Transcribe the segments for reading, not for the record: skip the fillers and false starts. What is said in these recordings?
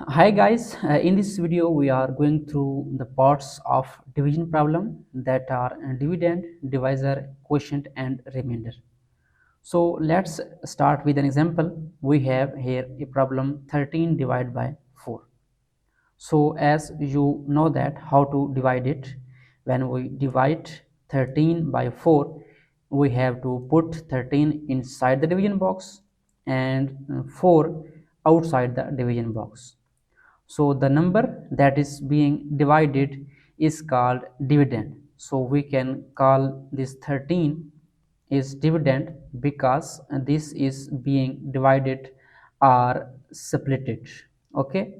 Hi guys, in this video we are going through the parts of division problem that are dividend, divisor, quotient and remainder. So let's start with an example. We have here a problem 13 divided by 4. So as you know that how to divide it, when we divide 13 by 4, we have to put 13 inside the division box and 4 outside the division box. So the number that is being divided is called dividend. So we can call this 13 is dividend because this is being divided or splitted. Okay.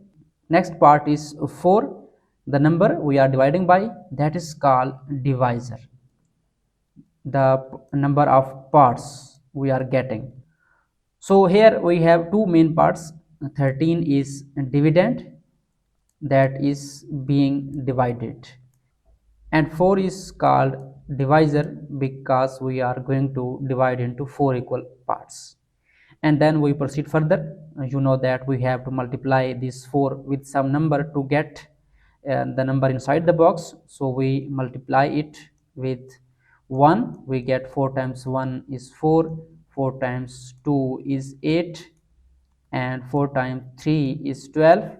Next part is 4. The number we are dividing by, that is called divisor. The number of parts we are getting. So here we have two main parts. 13 is dividend that is being divided, and 4 is called divisor because we are going to divide into 4 equal parts. And then we proceed further. You know that we have to multiply this 4 with some number to get the number inside the box. So we multiply it with 1. We get 4 times 1 is 4, 4 times 2 is 8, and 4 times 3 is 12,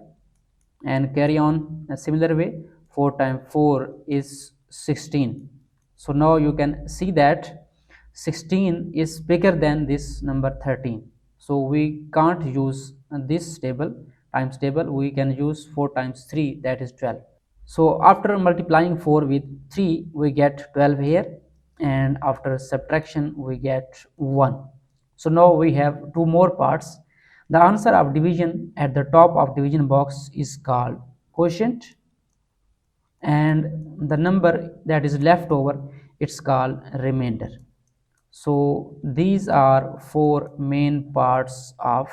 and carry on a similar way. 4 times 4 is 16. So now you can see that 16 is bigger than this number 13. So we can't use this table, times table. We can use 4 times 3, that is 12. So after multiplying 4 with 3, we get 12 here, and after subtraction we get 1. So now we have two more parts. The answer of division at the top of division box is called quotient, and the number that is left over, it's called remainder. So these are four main parts of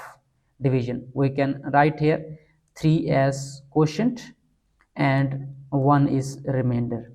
division. We can write here 3 as quotient and 1 is remainder.